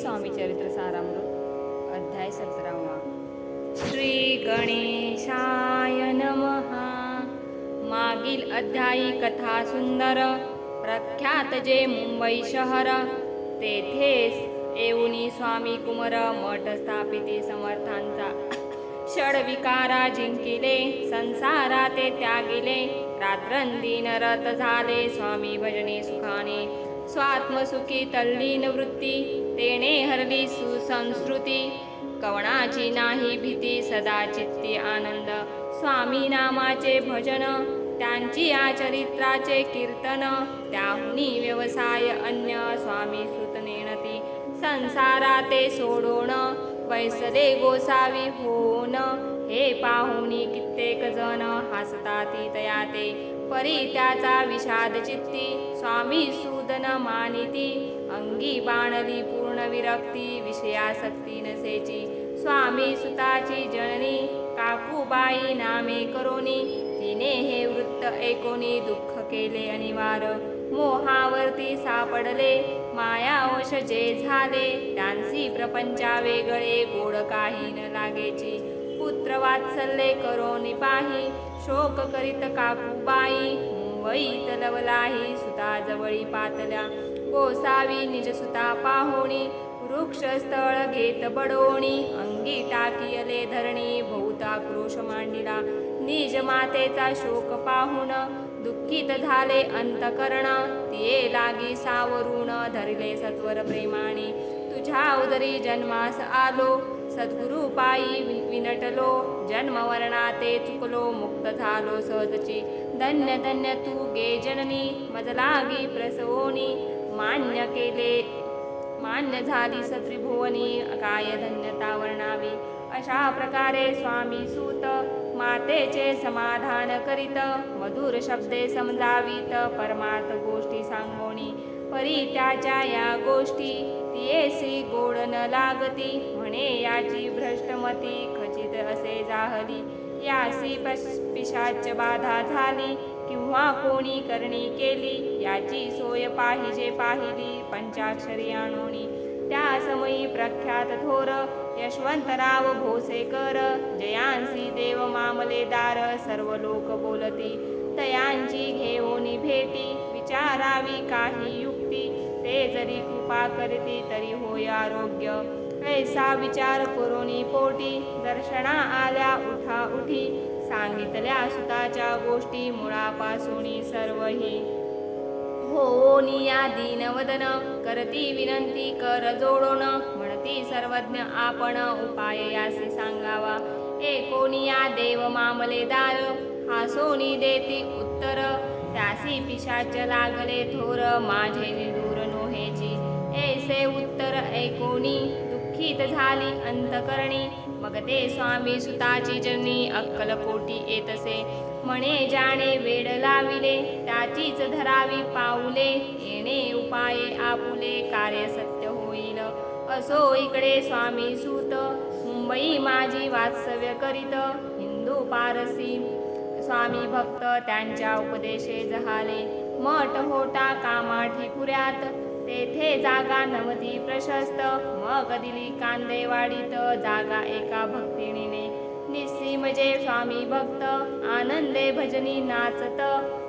स्वामी चरित्र सारामृत अध्याय 17वा। श्री गणेशाय नमः। मागील अध्यायी कथा सुंदर प्रख्यात जे मुंबई शहर तेथेच येऊनी स्वामी कुमार मठ स्थापिते समर्थांचा षडविकारा जिंकिले संसारा ते त्यागिले रात्रंदिन रत झाले स्वामी भजने सुखाने स्वात्मसुखी तल्लीन वृत्ती तेने हरली सुसंस्कृती कवणाची नाही भीती सदा चित्ती आनंद स्वामी नामाचे भजन त्यांची या चरित्राचे कीर्तन त्याहुनी व्यवसाय अन्य स्वामी सुतनेणती संसारा ते सोडोण वैसले गोसावी होन हे पाहुनी कित्येक जण हसताती तया ते परी त्याचा विषाद चित्ती स्वामी सूदन मानिती अंगी बाणली पूर्ण विरक्ती विषयासक्ती नसेची स्वामी सुताची जननी काकूबाई नामे करोनी तिने हे वृत्त ऐकोनी दुःख केले अनिवार मोहावरती सापडले मायावश जे झाले त्यांसी प्रपंचा वेगळे गोड काही न लागेची पुत्र वात्सल्ये करोनी पाही शोक करीत काकूबाई मुंबईत लवलाही सुताजवळी पातल्या गोसावी निज सुता पाहोणी वृक्षस्थळ घेत बडोणी अंगी टाकियले धरणी बहुत आक्रोश मांडिला निज मातेचा शोक पाहून दुःखित झाले अंतकरण तिये लागी सावरून धरले सत्वर प्रेमाने तुझ्या उदरी जन्मास आलो सद्गुरु पायी विनटलो जन्मवर्णाते चुकलो मुक्त झालो सहजची धन्य धन्य तू गे जननी मज लागी प्रसवोनी मान्य झाली सत्रिभुवनी काय धन्यता वर्णावी अशा प्रकारे स्वामी सूत मातेचे समाधान करीत मधुर शब्दे समजावीत परमार्थ गोष्टी सांगोनी परी त्याच्या या गोष्टी तियेसी गोड न लागती म्हणे याची भ्रष्टमती खचित असे जाहली यासी पिशाच बाधा झाली किंवा कोणी करणी केली याची सोय पाहिजे पाहिली पंचाक्षरी आणोनी त्या समयी प्रख्यात थोर यशवंतराव भोसेकर जयांसी देव मामलेदार सर्व लोक बोलती तयांची घेऊनी भेटी विचारावी काही युक्ती ते जरी कृपा करती तरी होय आरोग्य ऐसा विचार करोनी पोटी दर्शना आल्या उठा उठी सांगितल्या सुताच्या गोष्टी मुळापासून सर्वही होनी या दीनवदन करती विनंती कर जोडोन म्हणती सर्वज्ञ आपण उपाय यासी सांगावा एकोनिया देव मामलेदार हासोनी देती उत्तर त्यासी पिशाच लागले थोर माझे दूर नोहेची ऐसे उत्तर ऐकोनी दुःखित झाली अंतकरणी मग ते स्वामी सुताची जननी अक्कलपोटी येतसे म्हणे जाणे वेड लाविले त्याचीच धरावी पाऊले येणे उपाये आपुले कार्य सत्य होईल असो इकडे स्वामी सूत मुंबई माझी वास्तव्य करीत हिंदू पारसी स्वामी भक्त त्यांच्या उपदेशे जहाले मठ होता कामाठी पुऱ्यात तेथे जागा नवती प्रशस्त मग दिली कांदेवाडीत जागा एका भक्तिणीने निस्सीमजे स्वामी भक्त आनंदे भजनी नाचत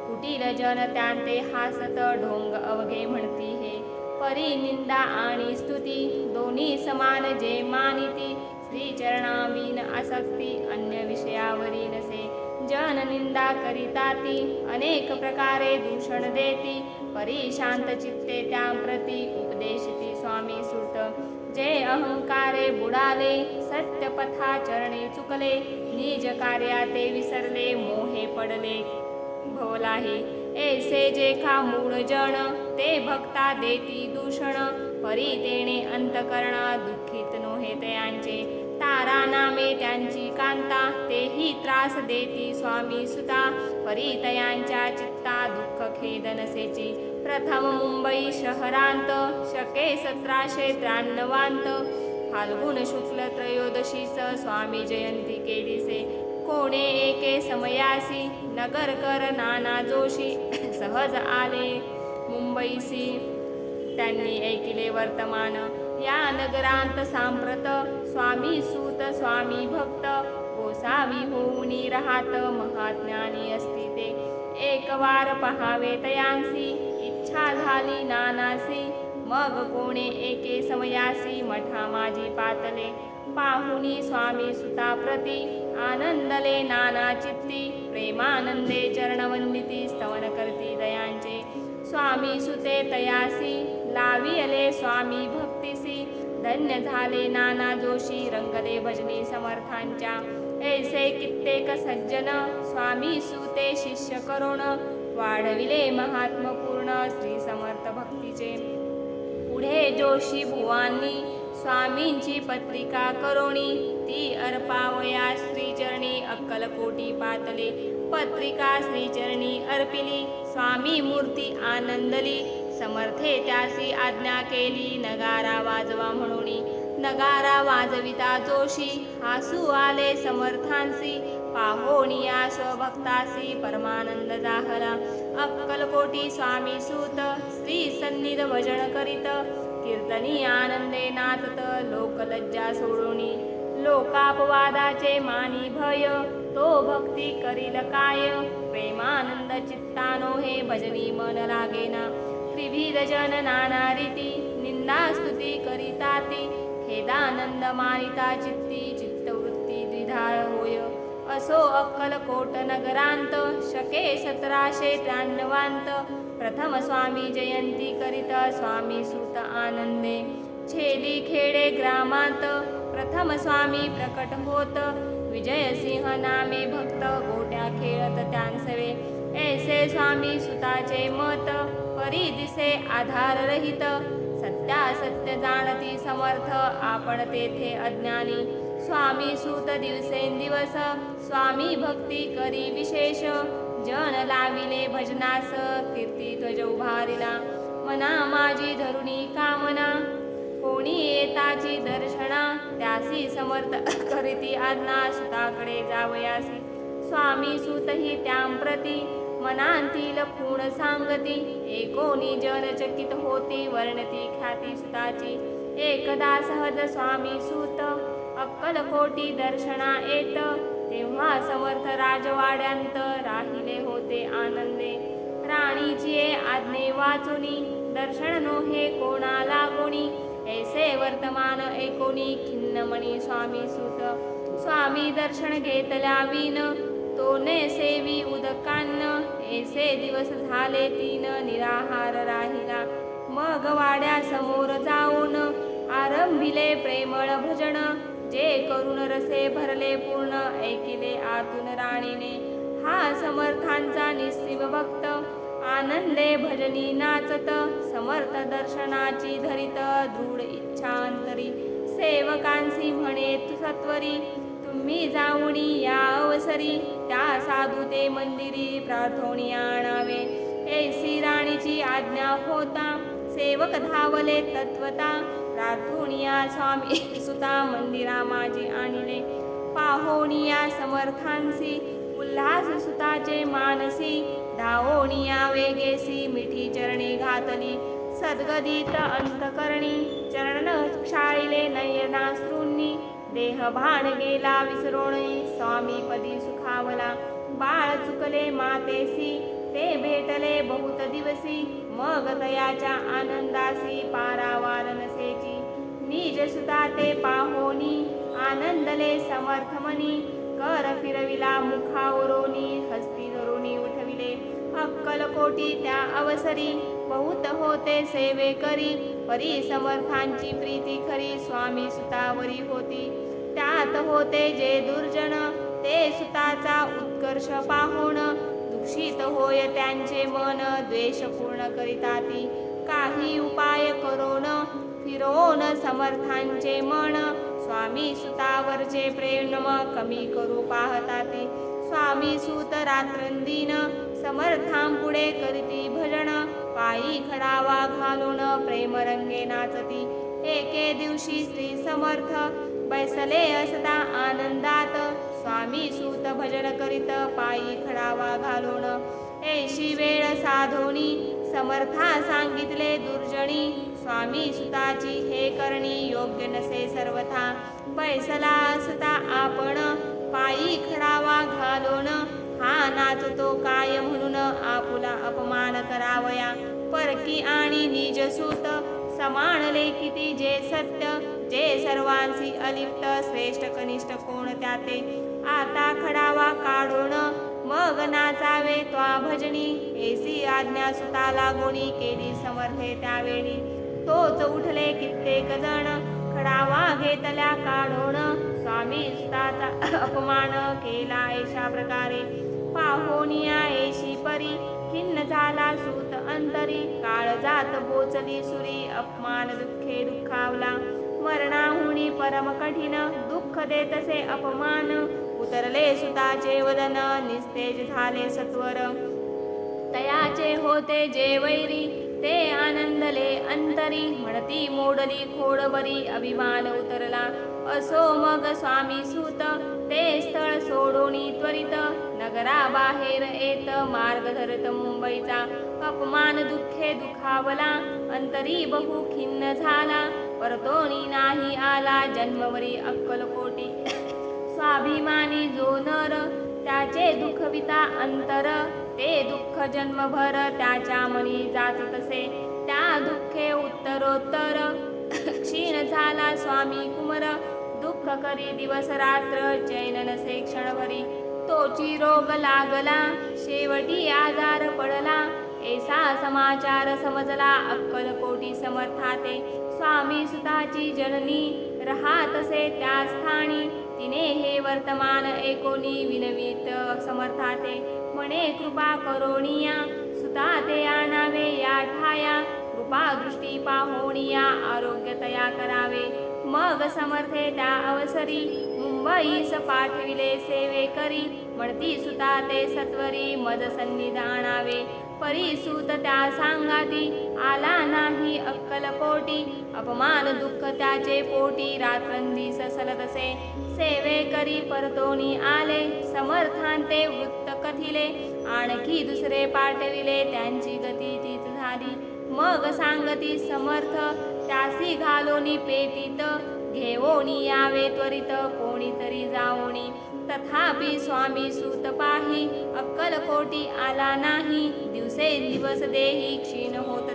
कुटील जन त्यांते हासत ढोंग अवघे म्हणती हे परी निंदा आणि स्तुती दोन्ही समान जे मानिती श्रीचरणावीन आसक्ती अन्य विषयावरी नसे जन निंदा करिताती अनेक प्रकारे दूषण देती परी शांत चित्ते त्याप्रती उपदेशिती स्वामी सूत जे अहंकारे बुडाले सत्यपथा चरणे चुकले निज कार्याते विसरले मोहे पडले भवलाहे ऐसे जे खा मूळ जण ते भक्ता देती दूषण परी तेणे अंतकरणा दुःखित नोहे तयांचे तारा नामे त्यांची कांता तेही त्रास देती स्वामी सुता परी तयांच्या चित्ता दुःख खेदनसेची प्रथम मुंबई शहरांत शके 1793 फाल्गुन शुक्ल त्रयोदशीच स्वामी जयंती केलीसे कोणे एके समयासी नगरकर नाना जोशी सहज आले मुंबईसी त्यांनी ऐकिले वर्तमान या नगरांत सांप्रत स्वामी सूत स्वामी भक्त गोसावी होऊनी राहात महाज्ञानी असती ते एक वार पहावे तयांसी इच्छा झाली नानासी मग कोणे एके समयासी मठा माझी पातले पाहुनी स्वामी सुता प्रती आनंदले नाना चित्ती प्रेमानंदे चरणवंदिती स्तवन करती दयांचे स्वामी सुते तयासी लावियले स्वामी भक्तिसी धन्य झाले नाना जोशी रंगले भजनी समर्थांच्या ऐसे कित्येक सज्जन स्वामी सुते शिष्य करोण वाढविले महात्मपूर्ण श्री समर्थ भक्तीचे पुढे जोशी बुवांनी स्वामींची पत्रिका करोणी ती अर्पावया श्रीचरणी अक्कलकोटी पातले पत्रिका श्रीचरणी अर्पिली स्वामी मूर्ती आनंदली समर्थे त्यासी आज्ञा केली नगारा वाजवा म्हणून नगारा वाजविता जोशी हासू आले समर्थांसी पाहोनिया स्वभक्तासी परमानंद जाहला अक्कलकोटी स्वामी सूत श्री सन्निध भजन करीत कीर्तनी आनंदे नाचत लोकलज्जा सोडोनी लोकापवादाचे मानी भय तो भक्ती करील काय प्रेमानंद चित्तानो हे भजनी मन लागेना त्रिविध जन नाना रीती निंदा स्तुती करीताती खेदानंद मानिता चित्ती चित्तवृत्ती द्विधा होय असो अक्कलकोट नगरांत शके 1793 प्रथम स्वामी जयंती करीत स्वामी सूत आनंदे छेली खेडे ग्रामांत प्रथम स्वामी प्रकट होत विजयसिंह नामे भक्त गोट्या खेळत त्यांसवे ऐसे स्वामी सुताचे मत परी दिसे आधार रहित सत्यासत्य जाणती समर्थ आपण तेथे अज्ञानी स्वामी सूत दिवसेंदिवस स्वामी भक्ती करी विशेष जन लाविले भजनास कीर्ती ध्वज उभारिला मना माझी धरुणी कामना कोणी येताची दर्शना त्यासी समर्थ करीती आज्ञा सुताकडे जावयासी स्वामी सूतही त्यांप्रती मनांतील पूर्ण सांगती एकोणी जन चकित होती वर्णती ख्याती सुताची एकदा सहज स्वामी सूत अक्कलकोटी दर्शना येत तेव्हा समर्थ राजवाड्यांत राहिले होते आनंदे राणीची आज्ञे वाचुनी दर्शन नोहे कोणा लागोनी ऐसे वर्तमान एकोणी खिन्नमणी स्वामी सूत स्वामी दर्शन घेतल्या विन तोने सेवी उदकान्न ऐसे दिवस झाले 3 निराहार राहिला मग वाड्या समोर जाऊन आरंभिले प्रेमळ भजन जे करून रसे भरले पूर्ण ऐकिले आतून राणीने हा समर्थांचा निस्सीम भक्त आनंदे भजनी नाचत समर्थ दर्शनाची धरित दृढ इच्छा अंतरी सेवकांसी म्हणे सत्वरी तुम्ही जाऊनी या अवसरी त्या साधू ते मंदिरी प्रार्थोनी आणावे ऐसी राणीची आज्ञा होता सेवक धावले तत्वता प्रार्थोनिया स्वामी सुता मंदिरा माझी आणले पाहोनिया समर्थांसी उल्हास सुताचे मानसी धावोनिया वेगेसी मिठी चरणी घातली सद्गदित अंतकरणी चरण क्षाळिले नयनाश्रूंनी देह भान गेला विसरोणी स्वामी पदी सुखावला बाळ चुकले मातेसी ते भेटले बहुत दिवसी मग तयाच्या आनंदासी पारावार नसेची निज सुता ते पाहोनी आनंदले समर्थमनी कर फिरविला मुखावरोनी हस्ती धरुणी उठविले अक्कलकोटी त्या अवसरी बहुत होते सेवे करी परी समर्थांची प्रीती खरी स्वामी सुतावरी होती त्यात होते जे दुर्जन ते सुताचा उत्कर्ष पाहोण दूषित होय त्यांचे मन द्वेष पूर्ण करिताती काही उपाय करोन फिरोन समर्थांचे मन स्वामी सुतावरचे प्रेम कमी करू पाहताती स्वामी सूत रात्रंदिन समर्थांपुढे करीती भजन पायी खडावा घालून प्रेमरंगे नाचती एके दिवशी श्री समर्थ बैसले असता आनंदात स्वामी सूत भजन करीत पायी खडावा घालून ऐशी वेळ साधोनी समर्था सांगितले दुर्जनी स्वामी सुताची हे करणी योग्य नसे सर्वथा बैसला असता आपण पायी खडावा घालोन हा नाचतो काय म्हणून आपुला अपमान करावया परकी आणि निज सूत समानले किती जे सत्य जे सर्वांसी अलिप्त श्रेष्ठ कनिष्ठ कोण त्याते आता खडावा काढोन मग नाचावे त्वा भजनी ऐसी आज्ञा सुता लागोनी केली समर्थे त्यावेळी तोच उठले कित्येक जण खडावा घेतल्या काढोन स्वामी सुताचा अपमान केला ऐशा प्रकारे पाहोनिया ऐशी परी खिन्न झाला सूत अंतरी काळजात बोचली सुरी अपमान दुःखे दुःखावला मरणाहुनी परम कठीण दुःख देतसे अपमान उतरले सुताचे वदन निस्तेज झाले सत्वर तयाचे होते जे वैरी ते आनंदले अंतरी म्हणती मोडली खोडबरी अभिमान उतरला असो मग स्वामी सूत ते स्थळ सोडोनी त्वरित नगराबाहेर येत मार्ग धरत मुंबईचा अपमान दुःखे दुखावला अंतरी बहु खिन्न झाला परतोनी नाही आला जन्मवरी अक्कलकोटी स्वाभिमानी जो नर त्याचे दुःखविता अंतर ते दुःख जन्मभर त्याच्या मनी जात तसे त्या दुःखे उत्तरोत्तर क्षीण झाला स्वामी कुमर दुःख करी दिवस रात्र चैन नसे क्षणभरी तोची रोग लागला शेवटी आजार पडला ऐसा समाचार समजला अक्कलकोटी समर्थाते स्वामी सुताची जननी राहतसे त्या स्थानी तिने हे वर्तमान ऐकोनी विनवीत समर्थाते म्हणे कृपा करोनिया सुता ते आणावे या ठाया कृपा दृष्टी पाहोनिया आरोग्य तया करावे मग समर्थे त्या अवसरी मुंबईस पाठविले सेवे करी म्हणती सुता ते सत्वरी मज सन्निधानावे परिसूत त्या सांगाती आला नाही अक्कलकोटी अपमान दुःख त्याचे पोटी रात्रंदिस सलतसे सेवे करी परतोनी आले समर्थांते वृत्त कथिले आणखी दुसरे पाठविले त्यांची गती तीच झाली मग सांगती समर्थ त्यासी घालोनी पेटीत घेवोनी यावे त्वरित कोणीतरी जावोनी तथापि स्वामी सूत पाही अक्कलकोटी आला नाही दिवसेंदिवस देही क्षीण होत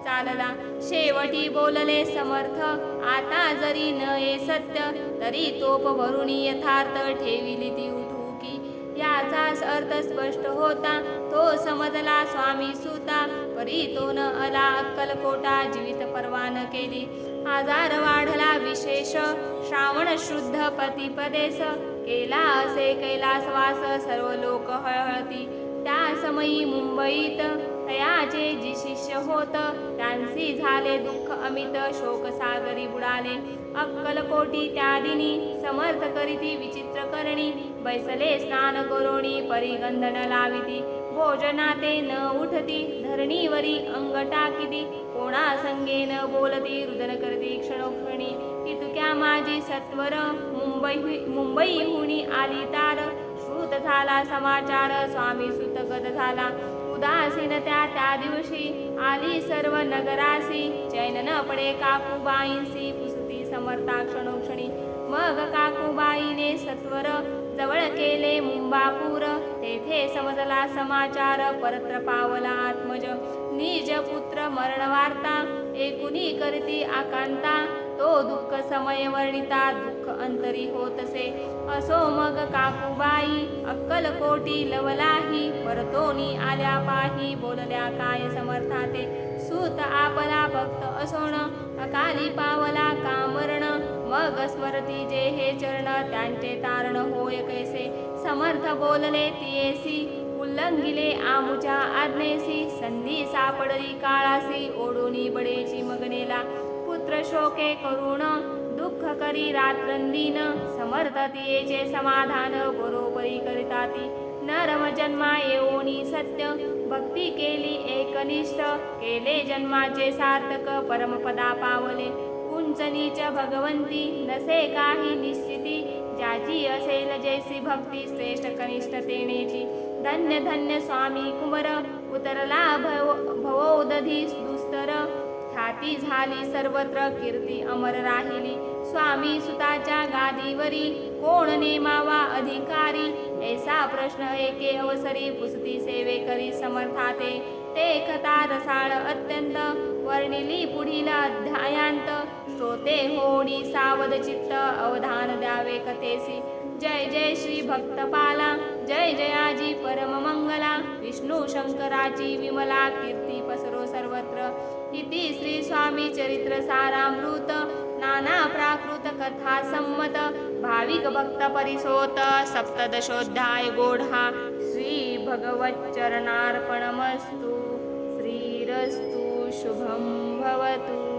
चालला शेवटी बोलले समर्थ आता जरी न ये सत्य तरी तोप भरुनी यथार्थ ठेविली ती उठुकी याचा अर्थ स्पष्ट होता तो समजला स्वामी सूता परी तो न आला अक्कलकोटा जीवित परवान केली आजार वाढला विशेष श्रावण शुद्ध पतिपदेश केला असे कैलासवास सर्व लोक हळहळती त्या समयी मुंबईत तयाचे जी शिष्य होत त्यांसी झाले दुःख अमित शोक सागरी बुडाले अक्कलकोटी त्या दिनी समर्थ करीती विचित्र करणी बैसले स्नान करोणी परिगंधन लाविती भोजनाते न उठती धरणीवरी अंग टाकिती कोणा संगे न बोलती रुदन करती क्षणोक्षणी इतक्या माझी सत्वर मुंबईहुनी आली तार श्रुत झाला समाचार स्वामी सुत गद झाला उदासीन त्या दिवशी आली सर्व नगरासी चैन न पडे काकूबाईंसी पुसती समर्था क्षणोक्षणी मग काकूबाईने सत्वर जवळ केले मुंबापूर तेथे समजला समाचार परत्र पावला आत्मज निज पुत्र मरण वार्ता एकुनी करती आकांता तो दुःख समय वर्णिता दुःख अंतरी होतसे असो मग काकूबाई अक्कलकोटी लवलाही परतोनी आल्या पाही बोलल्या काय समर्थाते सूत आपला भक्त असोण अकाली पावला कामरण मग स्मरती जे हे चरण त्यांचे तारण होय कैसे समर्थ बोलले तियेसी उल्लंघिले आमुच्या आज्ञेसी संधी सापडली काळासी ओढोनी बडेची मगनेला पुत्र शोके करुण दुःख करी रात्रंदीन समर्थतियेचे समाधान बरोबरी करिताती नरम जन्मा येऊनी सत्य भक्ती केली एकनिष्ठ केले जन्माचे सार्थक परमपदा पावले उंचनीच भगवंती नसे काही निश्चिती ज्याची असेल जैसी भक्ती श्रेष्ठ कनिष्ठ तेनेची धन्य धन्य स्वामी कुमर उतरला भवोदधी दुस्तर ख्याती झाली सर्वत्र कीर्ती अमर राहिली स्वामी सुताच्या गादीवरी कोण नेमावा अधिकारी ऐसा प्रश्न एके अवसरी पुसती सेवे करी समर्थाते ते कथा रसाळ अत्यंत वर्णिली पुढील अध्यायांत श्रोते होणी सावध चित्त अवधान द्यावे कथेसी जय जय श्री भक्तपाला जय जयाजी परम मंगला विष्णू शंकराची विमला कीर्ती पसरो सर्वत्र इति श्री स्वामी चरित्र सारामृत नाना प्राकृत कथा संमत भाविक भक्त परिसोत सप्तदशोध्याय गोढा श्री भगवत चरणार्पणमस्तु श्रीरस्तु शुभं भवतु।